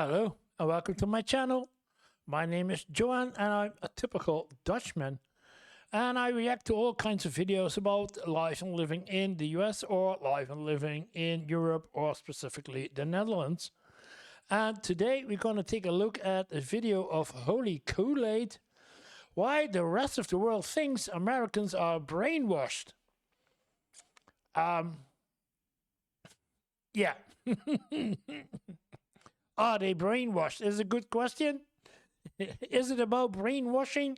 Hello and welcome to my channel. My name is Johan and I'm a typical Dutchman. And I react to all kinds of videos about life and living in the US or life and living in Europe or specifically the Netherlands. And today we're going to take a look at a video of Holy Kool-Aid, why the rest of the world thinks Americans are brainwashed. Yeah. Are they brainwashed? Is a good question. Is it about brainwashing?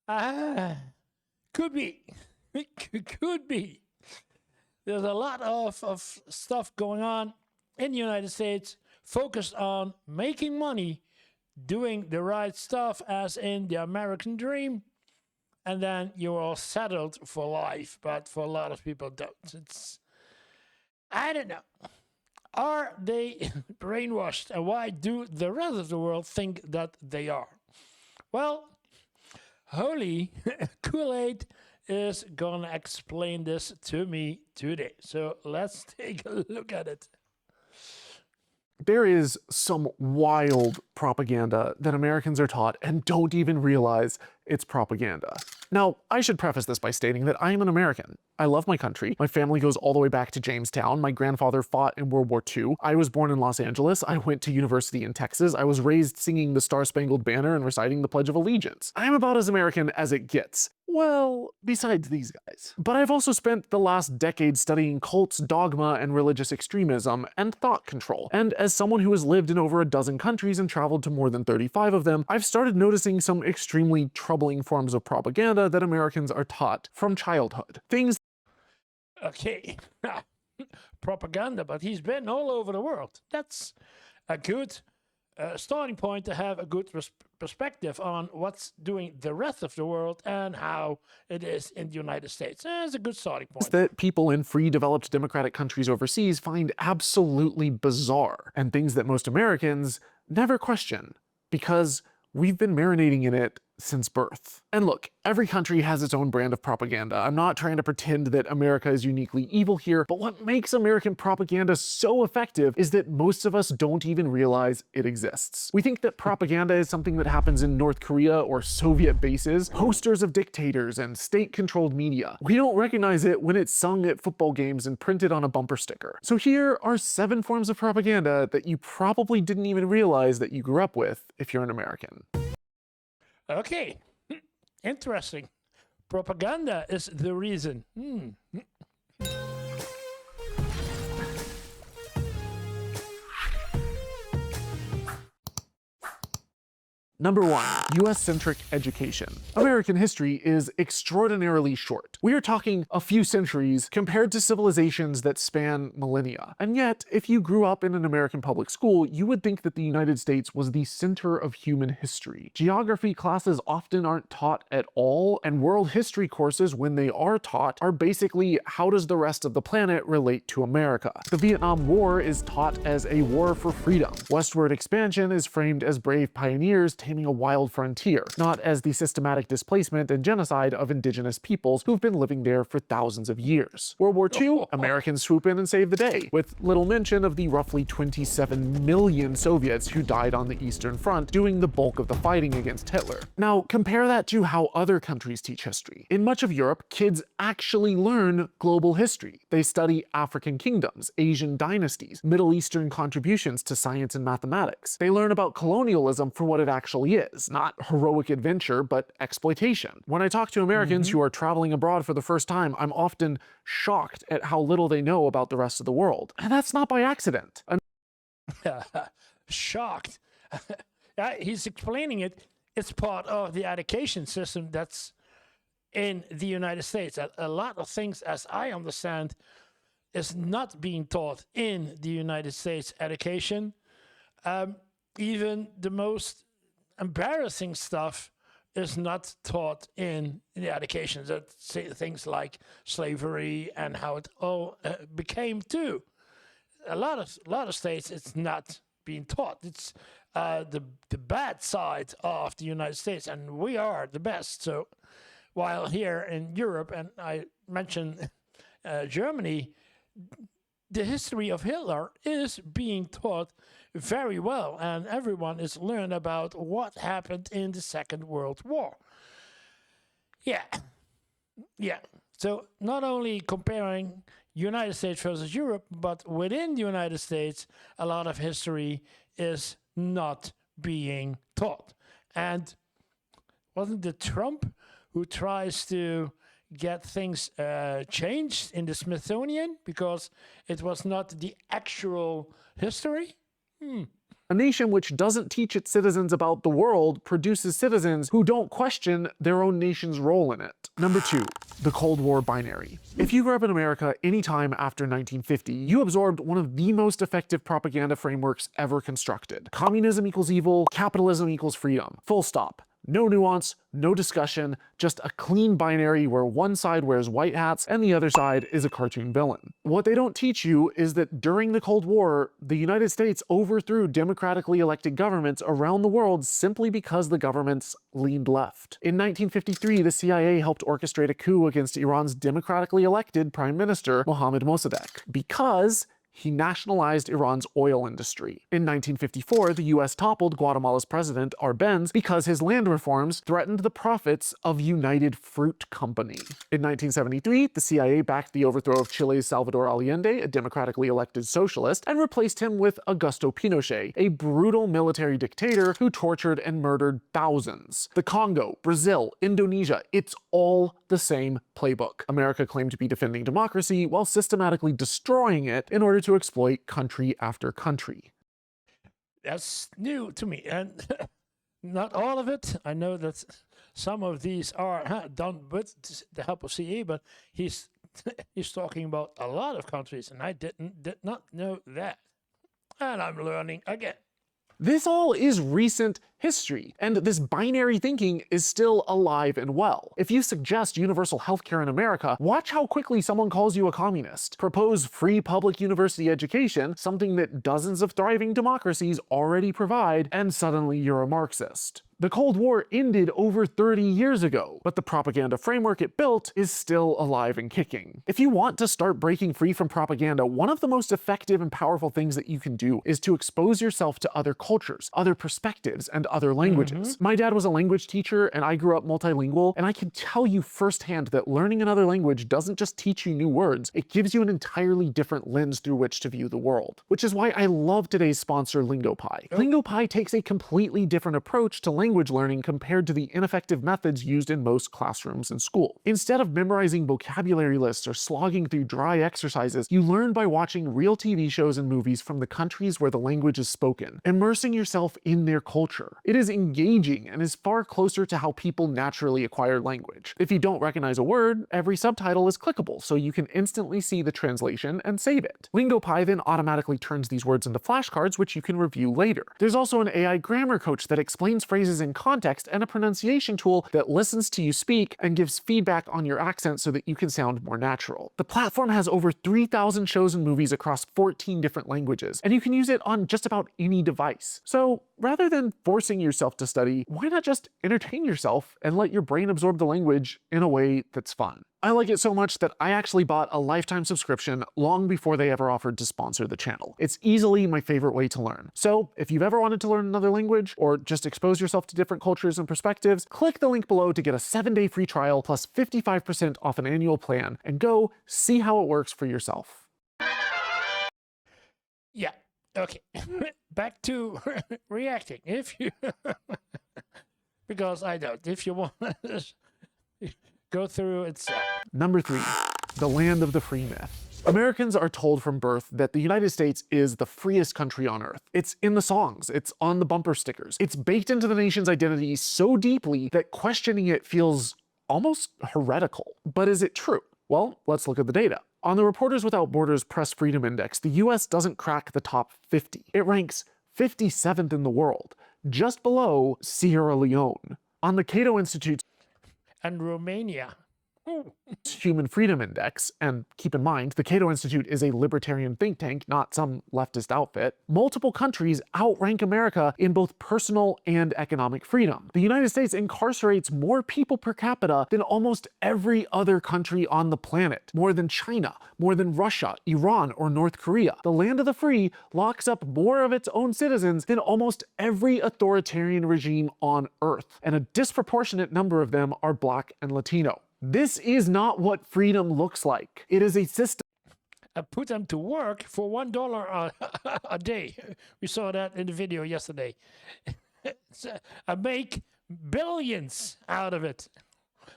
Could be. Could be. There's a lot of stuff going on in the United States focused on making money, doing the right stuff, as in the American dream, and then you're all settled for life. But for a lot of people, don't. I don't know. Are they brainwashed, and why do the rest of the world think that they are? Well, Holy Kool-Aid is gonna explain this to me today. So let's take a look at it. There is some wild propaganda that Americans are taught and don't even realize it's propaganda. Now, I should preface this by stating that I am an American. I love my country. My family goes all the way back to Jamestown. My grandfather fought in World War II. I was born in Los Angeles. I went to university in Texas. I was raised singing the Star-Spangled Banner and reciting the Pledge of Allegiance. I'm about as American as it gets. Well, besides these guys. But I've also spent the last decade studying cults, dogma, and religious extremism, and thought control. And as someone who has lived in over a dozen countries and traveled to more than 35 of them, I've started noticing some extremely troubling forms of propaganda that Americans are taught from childhood. Things. Okay, propaganda, but he's been all over the world. That's a good starting point to have a good perspective on what's doing the rest of the world and how it is in the United States. That's a good starting point. That people in free developed democratic countries overseas find absolutely bizarre, and things that most Americans never question, because we've been marinating in it since birth. And look, every country has its own brand of propaganda. I'm not trying to pretend that America is uniquely evil here, but what makes American propaganda so effective is that most of us don't even realize it exists. We think that propaganda is something that happens in North Korea or Soviet bases, posters of dictators, and state-controlled media. We don't recognize it when it's sung at football games and printed on a bumper sticker. So here are 7 forms of propaganda that you probably didn't even realize that you grew up with if you're an American. Okay, interesting. Propaganda is the reason. Number 1, US-centric education. American history is extraordinarily short. We are talking a few centuries compared to civilizations that span millennia. And yet, if you grew up in an American public school, you would think that the United States was the center of human history. Geography classes often aren't taught at all, and world history courses, when they are taught, are basically how does the rest of the planet relate to America. The Vietnam War is taught as a war for freedom. Westward expansion is framed as brave pioneers taming a wild frontier, not as the systematic displacement and genocide of indigenous peoples who've been living there for thousands of years. World War II, Americans swoop in and save the day, with little mention of the roughly 27 million Soviets who died on the Eastern Front doing the bulk of the fighting against Hitler. Now, compare that to how other countries teach history. In much of Europe, kids actually learn global history. They study African kingdoms, Asian dynasties, Middle Eastern contributions to science and mathematics. They learn about colonialism for what it actually is, not heroic adventure, but exploitation. When I talk to Americans who are traveling abroad for the first time, I'm often shocked at how little they know about the rest of the world. And that's not by accident. Shocked. He's explaining it. It's part of the education system that's in the United States. A lot of things, as I understand, is not being taught in the United States education. Even the most embarrassing stuff is not taught in the education. That things like slavery and how it all became too. A lot of states it's not being taught. It's the bad side of the United States, and we are the best. So while here in Europe, and I mentioned Germany, the history of Hitler is being taught very well, and everyone is learned about what happened in the Second World War. Yeah, yeah. So not only comparing United States versus Europe, but within the United States, a lot of history is not being taught. And wasn't it Trump who tries to get things changed in the Smithsonian because it was not the actual history? A nation which doesn't teach its citizens about the world produces citizens who don't question their own nation's role in it. Number 2, the Cold War binary. If you grew up in America anytime after 1950, you absorbed one of the most effective propaganda frameworks ever constructed. Communism equals evil, capitalism equals freedom. Full stop. No nuance, no discussion, just a clean binary where one side wears white hats and the other side is a cartoon villain. What they don't teach you is that during the Cold War, the United States overthrew democratically elected governments around the world simply because the governments leaned left. In 1953, the CIA helped orchestrate a coup against Iran's democratically elected Prime Minister, Mohammad Mossadegh, because he nationalized Iran's oil industry. In 1954, the US toppled Guatemala's president, Arbenz, because his land reforms threatened the profits of United Fruit Company. In 1973, the CIA backed the overthrow of Chile's Salvador Allende, a democratically elected socialist, and replaced him with Augusto Pinochet, a brutal military dictator who tortured and murdered thousands. The Congo, Brazil, Indonesia, it's all the same playbook. America claimed to be defending democracy while systematically destroying it in order to exploit country after country. That's new to me, and not all of it. I know that some of these are done with the help of CE, but he's he's talking about a lot of countries, and I did not know that. And I'm learning again. This all is recent history, and this binary thinking is still alive and well. If you suggest universal healthcare in America, watch how quickly someone calls you a communist. Propose free public university education, something that dozens of thriving democracies already provide, and suddenly you're a Marxist. The Cold War ended over 30 years ago, but the propaganda framework it built is still alive and kicking. If you want to start breaking free from propaganda, one of the most effective and powerful things that you can do is to expose yourself to other cultures, other perspectives, and other languages. My dad was a language teacher, and I grew up multilingual, and I can tell you firsthand that learning another language doesn't just teach you new words, it gives you an entirely different lens through which to view the world. Which is why I love today's sponsor, LingoPie. LingoPie takes a completely different approach to language learning compared to the ineffective methods used in most classrooms and school. Instead of memorizing vocabulary lists or slogging through dry exercises, you learn by watching real TV shows and movies from the countries where the language is spoken, immersing yourself in their culture. It is engaging and is far closer to how people naturally acquire language. If you don't recognize a word, every subtitle is clickable, so you can instantly see the translation and save it. LingoPie then automatically turns these words into flashcards, which you can review later. There's also an AI grammar coach that explains phrases in context, and a pronunciation tool that listens to you speak and gives feedback on your accent so that you can sound more natural. The platform has over 3,000 shows and movies across 14 different languages, and you can use it on just about any device. So rather than forcing yourself to study, why not just entertain yourself and let your brain absorb the language in a way that's fun? I like it so much that I actually bought a lifetime subscription long before they ever offered to sponsor the channel. It's easily my favorite way to learn. So if you've ever wanted to learn another language or just expose yourself to different cultures and perspectives, click the link below to get a 7-day free trial plus 55% off an annual plan and go see how it works for yourself. Yeah, okay. Back to reacting. If you, because I don't, if you want to go through it. Number 3, the land of the free myth. Americans are told from birth that the United States is the freest country on earth. It's in the songs, it's on the bumper stickers. It's baked into the nation's identity so deeply that questioning it feels almost heretical. But is it true? Well, let's look at the data. On the Reporters Without Borders Press Freedom Index, the US doesn't crack the top 50. It ranks 57th in the world, just below Sierra Leone. On the Cato Institute's and Romania. Human Freedom Index, and keep in mind, the Cato Institute is a libertarian think tank, not some leftist outfit, multiple countries outrank America in both personal and economic freedom. The United States incarcerates more people per capita than almost every other country on the planet, more than China, more than Russia, Iran, or North Korea. The land of the free locks up more of its own citizens than almost every authoritarian regime on Earth, and a disproportionate number of them are Black and Latino. This is not what freedom looks like. It is a system. I put them to work for $1 a day. We saw that in the video yesterday. I make billions out of it.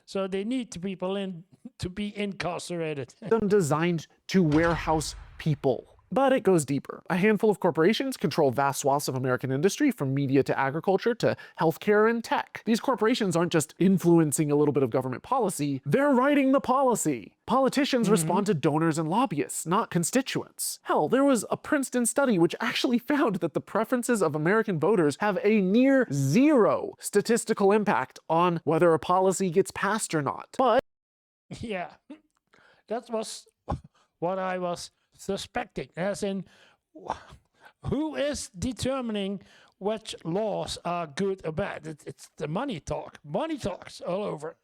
So they need people in to be incarcerated. Designed to warehouse people. But it goes deeper. A handful of corporations control vast swaths of American industry, from media to agriculture to healthcare and tech. These corporations aren't just influencing a little bit of government policy, they're writing the policy. Politicians respond to donors and lobbyists, not constituents. Hell, there was a Princeton study which actually found that the preferences of American voters have a near zero statistical impact on whether a policy gets passed or not. But yeah, that was what I was suspecting, as in, who is determining which laws are good or bad? It's the money talk. Money talks all over.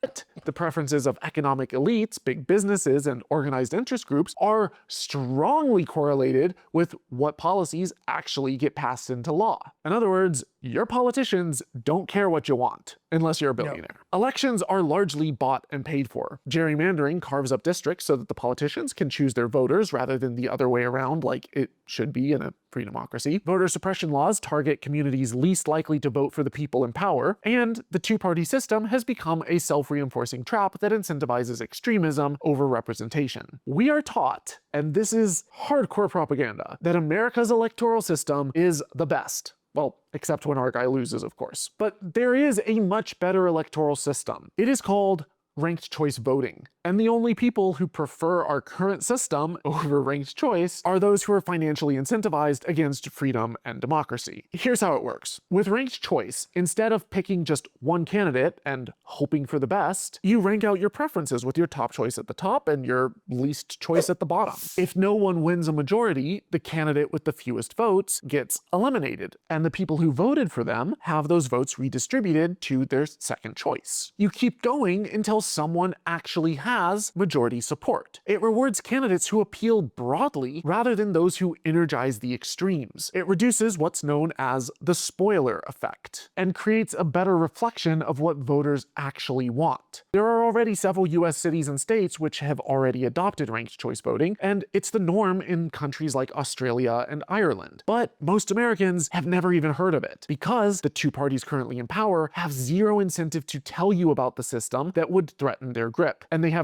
The preferences of economic elites, big businesses, and organized interest groups are strongly correlated with what policies actually get passed into law. In other words, your politicians don't care what you want, unless you're a billionaire. No. Elections are largely bought and paid for. Gerrymandering carves up districts so that the politicians can choose their voters rather than the other way around, like it should be in a free democracy. Voter suppression laws target communities least likely to vote for the people in power, and the two-party system has become a self-reinforcing trap that incentivizes extremism over representation. We are taught, and this is hardcore propaganda, that America's electoral system is the best. Well, except when our guy loses, of course. But there is a much better electoral system. It is called ranked choice voting. And the only people who prefer our current system over ranked choice are those who are financially incentivized against freedom and democracy. Here's how it works. With ranked choice, instead of picking just one candidate and hoping for the best, you rank out your preferences with your top choice at the top and your least choice at the bottom. If no one wins a majority, the candidate with the fewest votes gets eliminated, and the people who voted for them have those votes redistributed to their second choice. You keep going until someone actually has majority support. It rewards candidates who appeal broadly rather than those who energize the extremes. It reduces what's known as the spoiler effect and creates a better reflection of what voters actually want. There are already several US cities and states which have already adopted ranked choice voting, and it's the norm in countries like Australia and Ireland. But most Americans have never even heard of it because the two parties currently in power have zero incentive to tell you about the system that would threaten their grip, and they have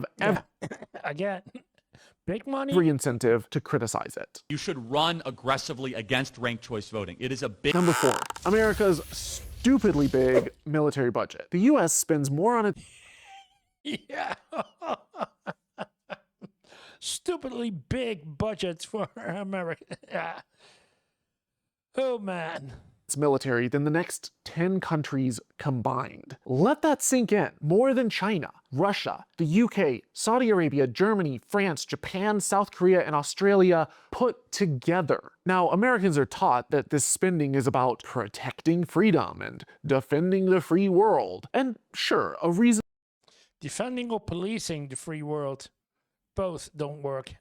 again, big money, every incentive to criticize it. You should run aggressively against ranked choice voting. It is a big... Number 4, America's stupidly big military budget. The US spends more on it. Yeah. Stupidly big budgets for America. Yeah. Oh man. Military than the next 10 countries combined. Let that sink in. More than China, Russia, the UK, Saudi Arabia, Germany, France, Japan, South Korea, and Australia put together. Now, Americans are taught that this spending is about protecting freedom and defending the free world. And sure, a reason defending or policing the free world, both don't work,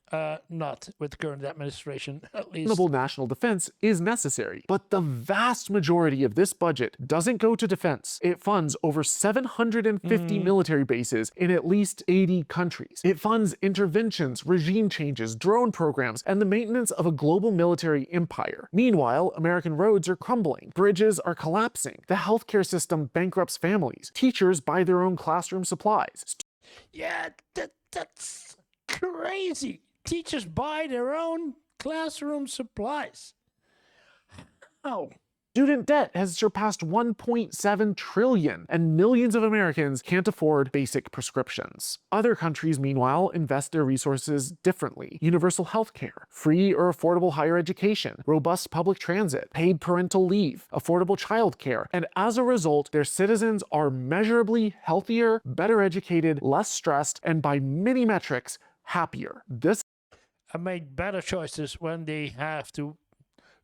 not with the current administration, at least. Reasonable national defense is necessary, but the vast majority of this budget doesn't go to defense. It funds over 750 military bases in at least 80 countries. It funds interventions, regime changes, drone programs, and the maintenance of a global military empire. Meanwhile, American roads are crumbling, bridges are collapsing, the healthcare system bankrupts families, teachers buy their own classroom supplies. Yeah, that's crazy. Teachers buy their own classroom supplies. How? Student debt has surpassed 1.7 trillion, and millions of Americans can't afford basic prescriptions. Other countries, meanwhile, invest their resources differently. Universal health care, free or affordable higher education, robust public transit, paid parental leave, affordable childcare, and as a result, their citizens are measurably healthier, better educated, less stressed, and by many metrics, happier. This I make better choices when they have to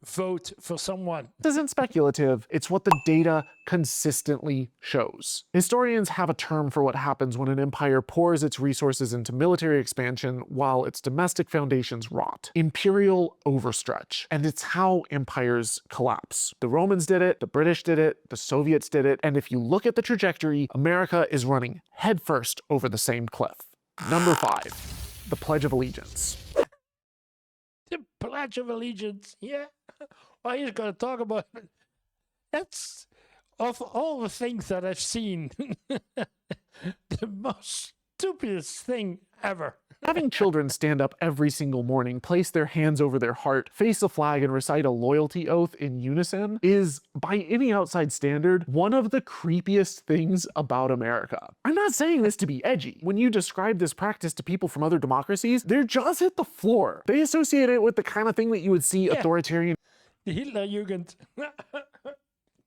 vote for someone. isn't speculative, it's what the data consistently shows. Historians have a term for what happens when an empire pours its resources into military expansion while its domestic foundations rot. Imperial overstretch. And it's how empires collapse. The Romans did it, the British did it, the Soviets did it, and if you look at the trajectory, America is running headfirst over the same cliff. Number 5, the Pledge of Allegiance. The Pledge of Allegiance, yeah. Well, he's going to talk about it. That's, of all the things that I've seen, the most stupidest thing ever. Having children stand up every single morning, place their hands over their heart, face a flag, and recite a loyalty oath in unison is, by any outside standard, one of the creepiest things about America. I'm not saying this to be edgy. When you describe this practice to people from other democracies, their jaws hit the floor. They associate it with the kind of thing that you would see authoritarian The Hitlerjugend.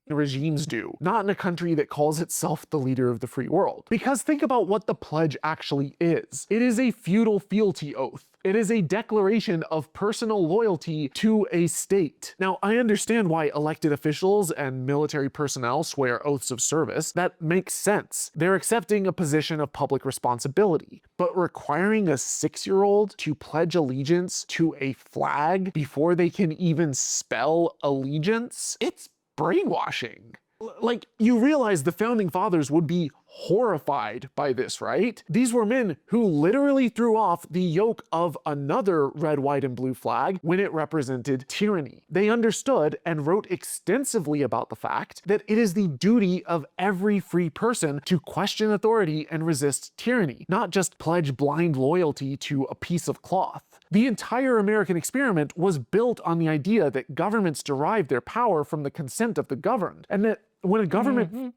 regimes do, not in a country that calls itself the leader of the free world. Because think about what the pledge actually is. It is a feudal fealty oath. It is a declaration of personal loyalty to a state. Now, I understand why elected officials and military personnel swear oaths of service. That makes sense. They're accepting a position of public responsibility. But requiring a 6-year-old to pledge allegiance to a flag before they can even spell allegiance? It's brainwashing. Like, you realize the founding fathers would be horrified by this, right? These were men who literally threw off the yoke of another red, white, and blue flag when it represented tyranny. They understood and wrote extensively about the fact that it is the duty of every free person to question authority and resist tyranny, not just pledge blind loyalty to a piece of cloth. The entire American experiment was built on the idea that governments derive their power from the consent of the governed, and that when a government...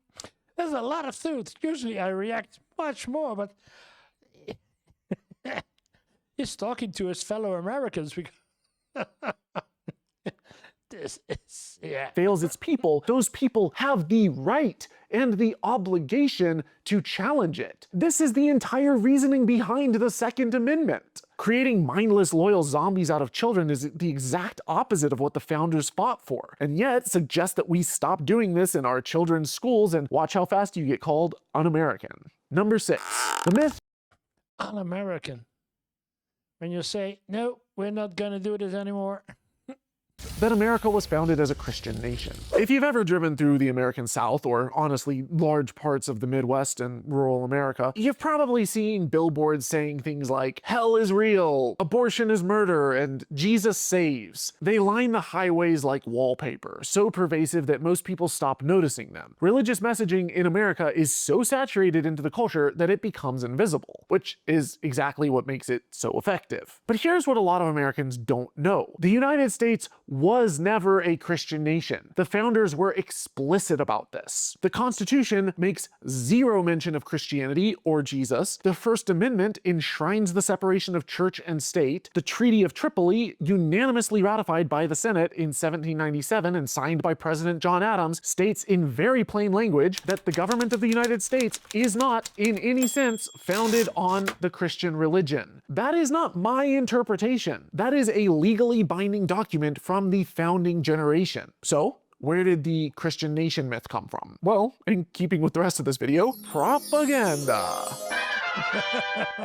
There's a lot of things. Usually I react much more, but he's talking to his fellow Americans because this is, fails its people, those people have the right and the obligation to challenge it. This is the entire reasoning behind the Second Amendment. Creating mindless, loyal zombies out of children is the exact opposite of what the founders fought for, and yet suggests that we stop doing this in our children's schools and watch how fast you get called un-American. Number 6, the myth un-American. When you say, no, we're not going to do this anymore. that America was founded as a Christian nation. If you've ever driven through the American South, or honestly, large parts of the Midwest and rural America, you've probably seen billboards saying things like, hell is real, abortion is murder, and Jesus saves. They line the highways like wallpaper, so pervasive that most people stop noticing them. Religious messaging in America is so saturated into the culture that it becomes invisible, which is exactly what makes it so effective. But here's what a lot of Americans don't know. The United States was never a Christian nation. The founders were explicit about this. The Constitution makes zero mention of Christianity or Jesus. The First Amendment enshrines the separation of church and state. The Treaty of Tripoli, unanimously ratified by the Senate in 1797 and signed by President John Adams, states in very plain language that the government of the United States is not, in any sense, founded on the Christian religion. That is not my interpretation. That is a legally binding document from the founding generation. So, where did the Christian nation myth come from? Well, in keeping with the rest of this video, propaganda.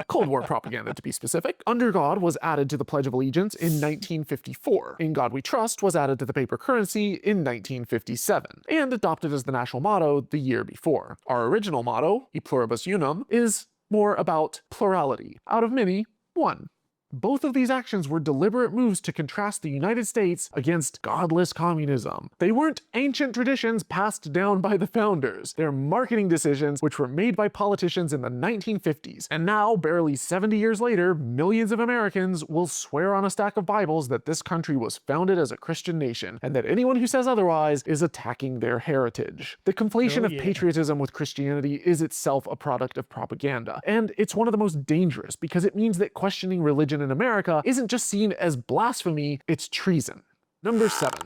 Cold War propaganda, to be specific. Under God was added to the Pledge of Allegiance in 1954. In God We Trust was added to the paper currency in 1957, and adopted as the national motto the year before. Our original motto, E Pluribus Unum, is more about plurality. Out of many, one. Both of these actions were deliberate moves to contrast the United States against godless communism. They weren't ancient traditions passed down by the founders. They're marketing decisions which were made by politicians in the 1950s. And now, barely 70 years later, millions of Americans will swear on a stack of Bibles that this country was founded as a Christian nation, and that anyone who says otherwise is attacking their heritage. The conflation of patriotism with Christianity is itself a product of propaganda, and it's one of the most dangerous because it means that questioning religion in America isn't just seen as blasphemy, it's treason. Number 7.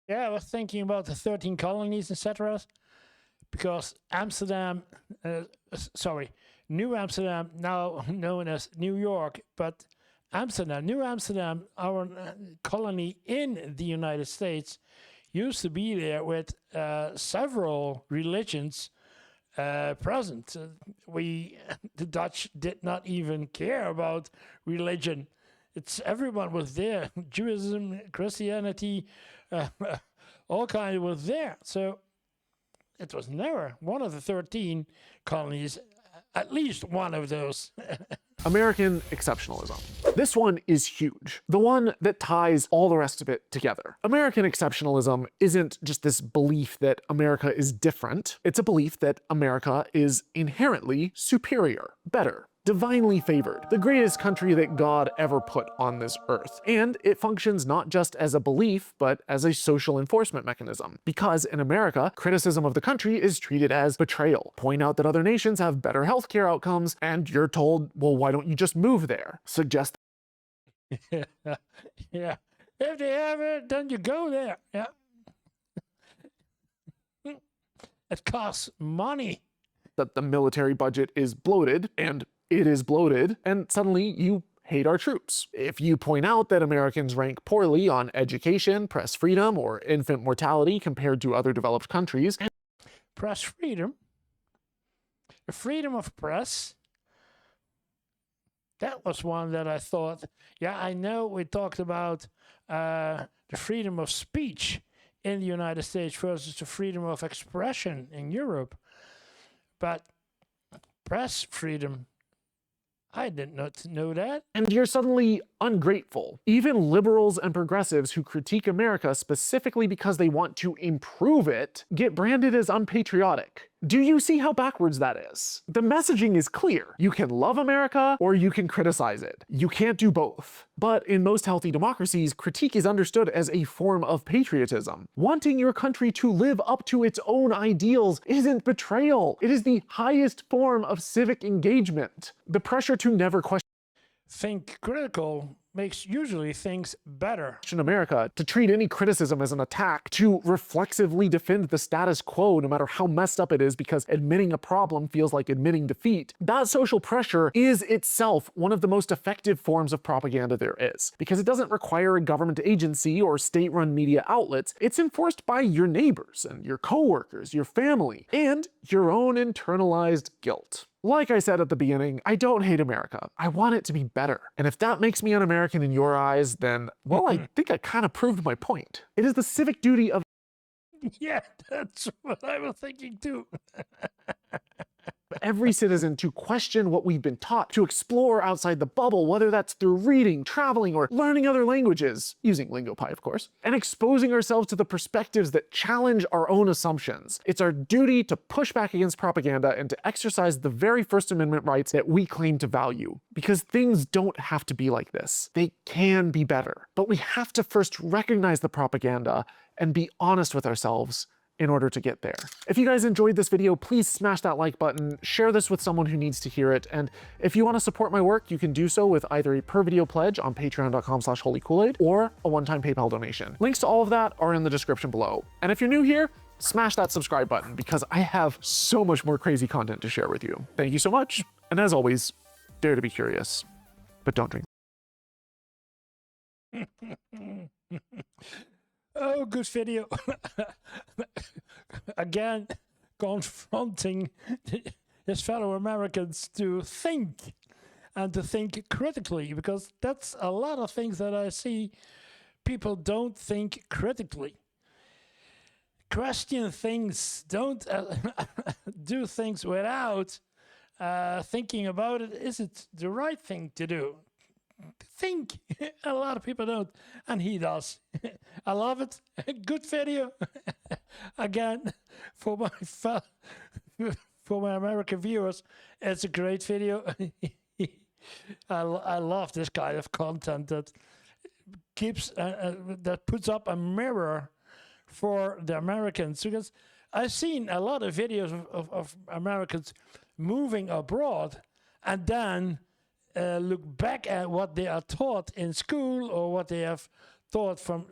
Yeah, I was thinking about the 13 colonies, etc. Because Amsterdam, New Amsterdam, now known as New York, but New Amsterdam, our colony in the United States, used to be there with several religions present. The Dutch did not even care about religion. Everyone was there. Judaism, Christianity, all kinds was there. So it was never one of the 13 colonies, at least one of those. American exceptionalism. This one is huge. The one that ties all the rest of it together. American exceptionalism isn't just this belief that America is different. It's a belief that America is inherently superior, better, divinely favored, the greatest country that God ever put on this earth. And it functions not just as a belief, but as a social enforcement mechanism. Because in America, criticism of the country is treated as betrayal. Point out that other nations have better healthcare outcomes, and you're told, well, why don't you just move there? Suggest yeah. If they have it, then you go there. Yeah. It costs money. That the military budget is bloated, and it is bloated, and suddenly you hate our troops. If you point out that Americans rank poorly on education, press freedom, or infant mortality compared to other developed countries. Press freedom? The freedom of press? That was one that I thought, yeah, I know we talked about the freedom of speech in the United States versus the freedom of expression in Europe. But press freedom, I did not know that. And you're suddenly ungrateful. Even liberals and progressives who critique America specifically because they want to improve it get branded as unpatriotic. Do you see how backwards that is? The messaging is clear. You can love America or you can criticize it. You can't do both. But in most healthy democracies, critique is understood as a form of patriotism. Wanting your country to live up to its own ideals isn't betrayal. It is the highest form of civic engagement. The pressure to never question Think critical makes usually things better. America, to treat any criticism as an attack, to reflexively defend the status quo no matter how messed up it is because admitting a problem feels like admitting defeat. That social pressure is itself one of the most effective forms of propaganda there is, because it doesn't require a government agency or state-run media outlets. It's enforced by your neighbors and your coworkers, your family, and your own internalized guilt. Like I said at the beginning, I don't hate America. I want it to be better. And if that makes me un-American in your eyes, then, well, I think I kind of proved my point. It is the civic duty of Yeah, that's what I was thinking too. every citizen to question what we've been taught, to explore outside the bubble, whether that's through reading, traveling, or learning other languages, using LingoPie, of course, and exposing ourselves to the perspectives that challenge our own assumptions. It's our duty to push back against propaganda and to exercise the very First Amendment rights that we claim to value. Because things don't have to be like this. They can be better. But we have to first recognize the propaganda and be honest with ourselves in order to get there. If you guys enjoyed this video, please smash that like button, share this with someone who needs to hear it, and if you want to support my work, you can do so with either a per video pledge on patreon.com/holykoolaid or a one-time PayPal donation. Links to all of that are in the description below. And if you're new here, smash that subscribe button because I have so much more crazy content to share with you. Thank you so much, and as always, dare to be curious, but don't drink. Oh, good video. Again, confronting his fellow Americans to think and to think critically, because that's a lot of things that I see. People don't think critically. Question things, don't do things without thinking about it. Is it the right thing to do? Think. A lot of people don't, and he does. I love it. Good video. Again, for my for my American viewers, it's a great video. I love this kind of content that keeps that puts up a mirror for the Americans, because I've seen a lot of videos of Americans moving abroad and then look back at what they are taught in school or what they have taught from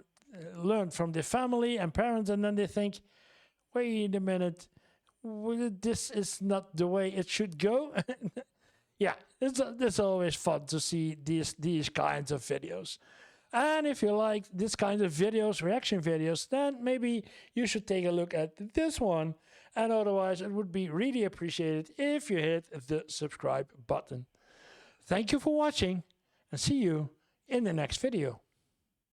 learned from their family and parents, and then they think, wait a minute, this is not the way it should go. Yeah, it's always fun to see these kinds of videos. And if you like this kind of videos, reaction videos, then maybe you should take a look at this one. And otherwise, it would be really appreciated if you hit the subscribe button. Thank you for watching, and see you in the next video.